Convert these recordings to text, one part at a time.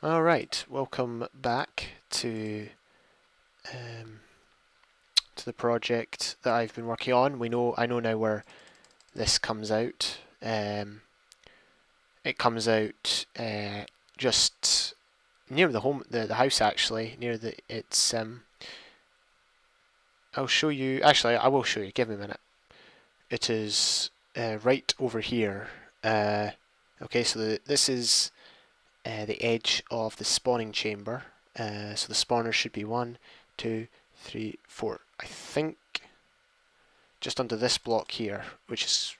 Alright, welcome back to the project that I've been working on. I know now where this comes out. It comes out just near the house actually, near it's I'll show you. Actually, I will show you. Give me a minute. It is right over here. Okay, so this is the edge of the spawning chamber. So the spawners should be 1, 2, 3, 4. I think just under this block here, which is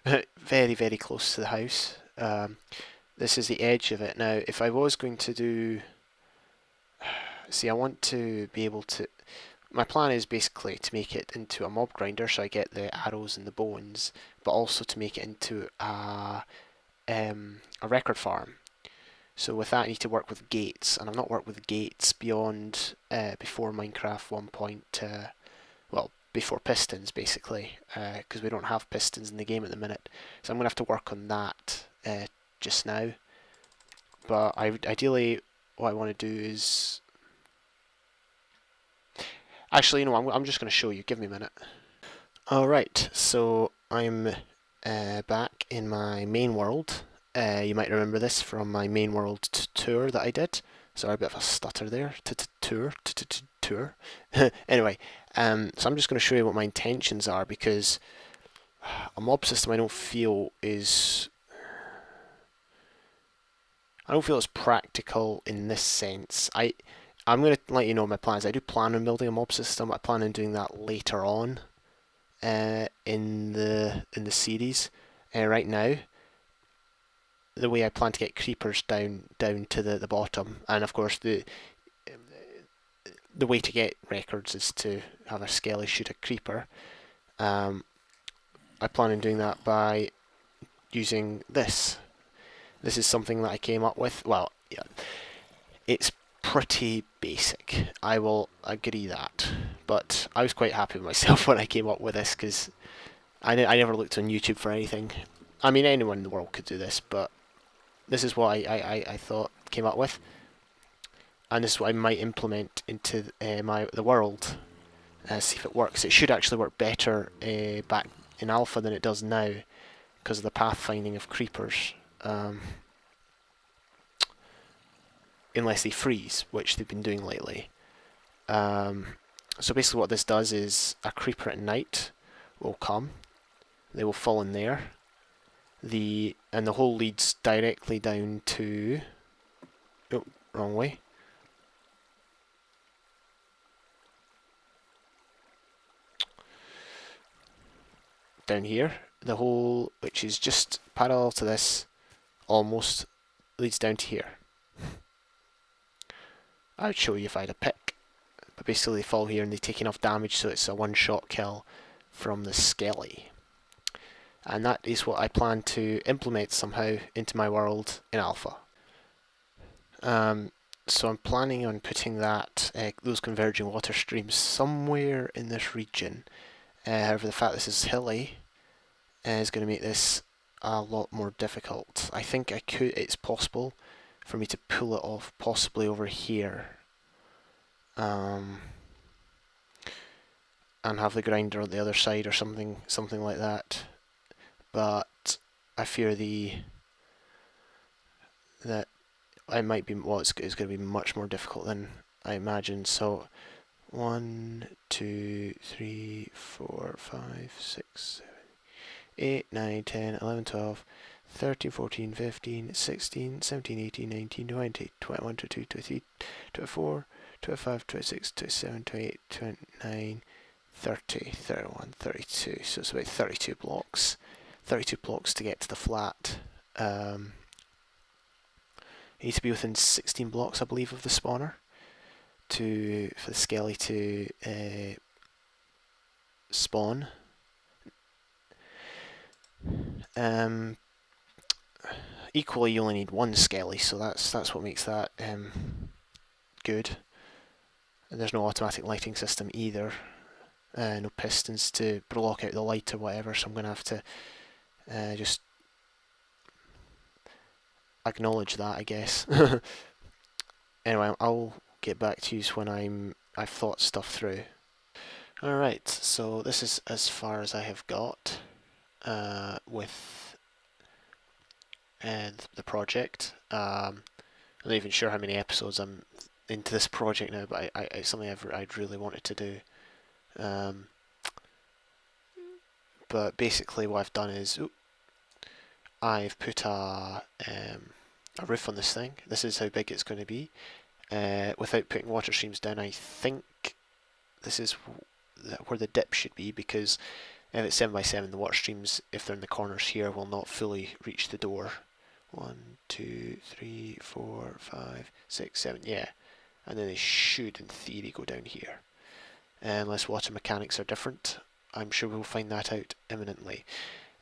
very, very close to the house. This is the edge of it. Now, if I was going to do... See, I want to be able to... My plan is basically to make it into a mob grinder, so I get the arrows and the bones, but also to make it into a record farm. So with that I need to work with gates, and I've not worked with gates beyond before Minecraft 1. Well, before pistons basically, because we don't have pistons in the game at the minute. So I'm going to have to work on that just now. But ideally what I want to do is... Actually, you know, I'm just going to show you. Give me a minute. Alright, so I'm back in my main world. You might remember this from my main world tour that I did. Sorry, a bit of a stutter there. Tour. Anyway, so I'm just going to show you what my intentions are, because a mob system I don't feel is practical in this sense. I'm going to let you know my plans. I do plan on building a mob system. I plan on doing that later on in the series. Right now, the way I plan to get creepers down to the bottom, and of course the way to get records is to have a skelly shoot a creeper. I plan on doing that by using this. This is something that I came up with. Well, yeah, it's pretty basic, I will agree that, but I was quite happy with myself when I came up with this, because I never looked on YouTube for anything. I mean, anyone in the world could do this, but this is what I thought, came up with, and this is what I might implement into the world. See if it works. It should actually work better back in alpha than it does now, because of the pathfinding of creepers. Unless they freeze, which they've been doing lately. So basically what this does is a creeper at night will come, they will fall in there, and the hole leads directly down to... Oh, wrong way. Down here, the hole, which is just parallel to this, almost leads down to here. I would show you if I had a pick, but basically they fall here and they take enough damage so it's a one-shot kill from the skelly. And that is what I plan to implement somehow into my world in alpha. So I'm planning on putting those converging water streams somewhere in this region. However, the fact this is hilly is going to make this a lot more difficult. I think it's possible for me to pull it off possibly over here, and have the grinder on the other side or something like that. But I fear that I might be it's going to be much more difficult than I imagined. So 1, 2, 3, 4, 5, 6, 7, 8, 9, 10, 11, 12, 13, 14, 15, 16, 17, 18, 19, 20, 21, 22, 23, 24, 25, 26, 27, 28, 29, 30, 31, 32. So it's about 32 blocks. 32 blocks to get to the flat. You need to be within 16 blocks, I believe, of the spawner for the skelly to spawn. Equally, you only need one skelly, so that's what makes that good. And there's no automatic lighting system either. No pistons to block out the light or whatever, so I'm going to have to just acknowledge that, I guess. Anyway, I'll get back to you when I've thought stuff through. Alright, so this is as far as I have got with the project. I'm not even sure how many episodes I'm into this project now, but it's something I'd really wanted to do. But basically what I've done is I've put a roof on this thing. This is how big it's going to be. Without putting water streams down, I think this is where the dip should be, because if it's 7x7, the water streams, if they're in the corners here, will not fully reach the door. 1, 2, 3, 4, 5, 6, 7, yeah. And then they should, in theory, go down here. Unless water mechanics are different. I'm sure we'll find that out imminently.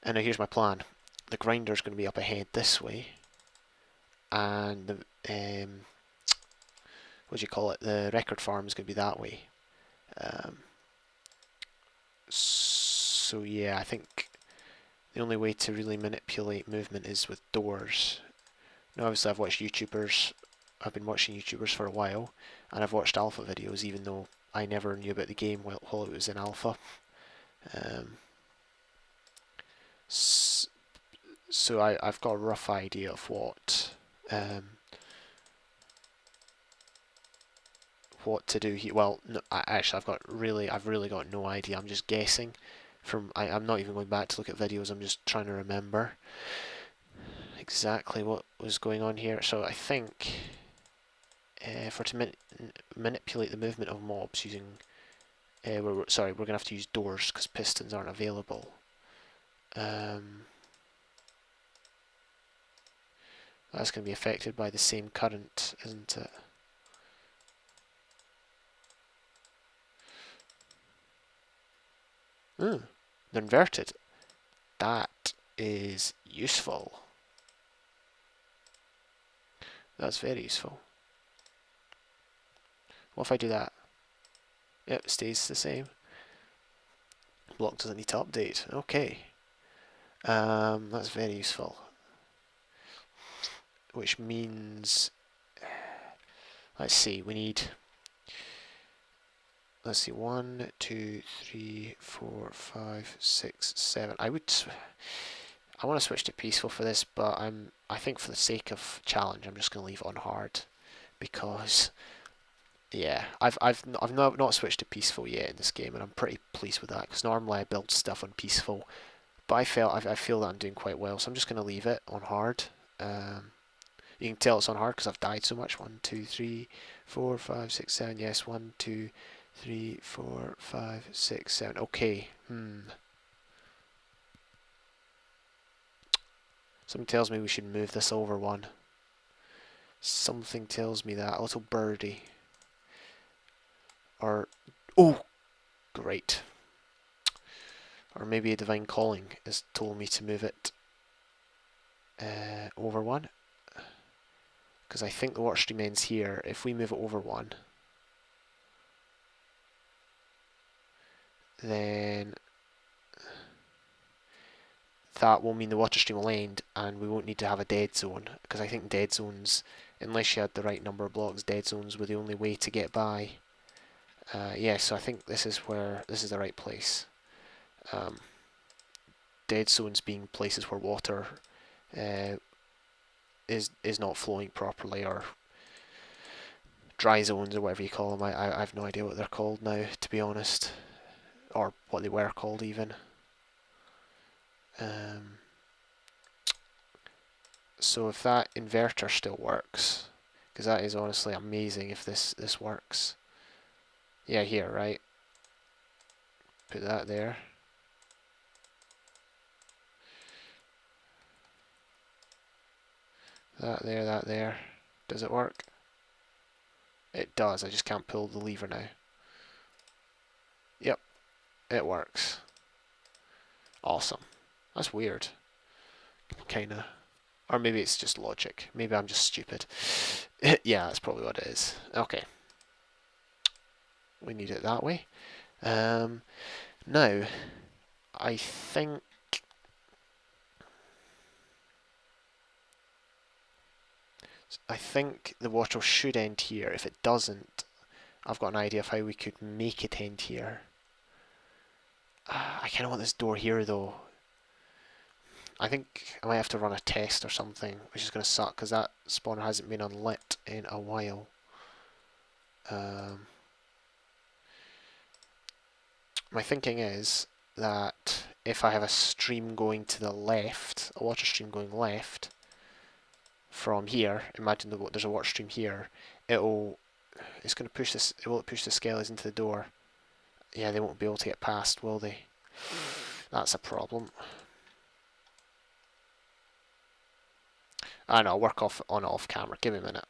And now here's my plan. The grinder's going to be up ahead this way. And the, what do you call it? The record farm is going to be that way. So yeah, I think the only way to really manipulate movement is with doors. Now obviously I've watched YouTubers, I've been watching YouTubers for a while, and I've watched alpha videos even though I never knew about the game while it was in alpha. So I've got a rough idea of what to do here. Well, no, actually I've really got no idea. I'm just guessing. I'm not even going back to look at videos. I'm just trying to remember exactly what was going on here. So I think to manipulate the movement of mobs using we're going to have to use doors because pistons aren't available. That's going to be affected by the same current, isn't it? They're inverted. That is useful. That's very useful. What if I do that? Yep, it stays the same. Block doesn't need to update. Okay. That's very useful. Which means, let's see, we need, let's see, 1, 2, 3, 4, 5, 6, 7. I want to switch to peaceful for this, but I think for the sake of challenge, I'm just going to leave it on hard, because yeah, I've not switched to peaceful yet in this game, and I'm pretty pleased with that, because normally I build stuff on peaceful, but I feel that I'm doing quite well, so I'm just going to leave it on hard. You can tell it's on hard because I've died so much. 1, 2, 3, 4, 5, 6, 7. Yes, 1, 2, 3, 4, 5, 6, 7. Okay. Something tells me we should move this over one. Something tells me that. A little birdie. Or, oh, great. Or maybe a divine calling has told me to move it over one. Because I think the water stream ends here. If we move it over one, then that will mean the water stream will end and we won't need to have a dead zone, because I think dead zones, unless you had the right number of blocks, dead zones were the only way to get by. Yeah, so I think this is the right place. Dead zones being places where water is not flowing properly, or dry zones, or whatever you call them. I have no idea what they're called now, to be honest, or what they were called even. So if that inverter still works, because that is honestly amazing if this works. Yeah, here, right? Put that there. That there, that there. Does it work? It does, I just can't pull the lever now. Yep, it works. Awesome. That's weird. Kinda. Or maybe it's just logic. Maybe I'm just stupid. Yeah, that's probably what it is. Okay. We need it that way. Now, I think... I think the water should end here. If it doesn't, I've got an idea of how we could make it end here. I kind of want this door here though. I think I might have to run a test or something, which is going to suck because that spawner hasn't been unlit in a while. My thinking is that if I have a stream going to the left, a water stream going left from here, imagine there's a water stream here, it's going to push this, it will push the skellies into the door. Yeah, they won't be able to get past, will they? That's a problem. I know, I'll work on off camera, give me a minute.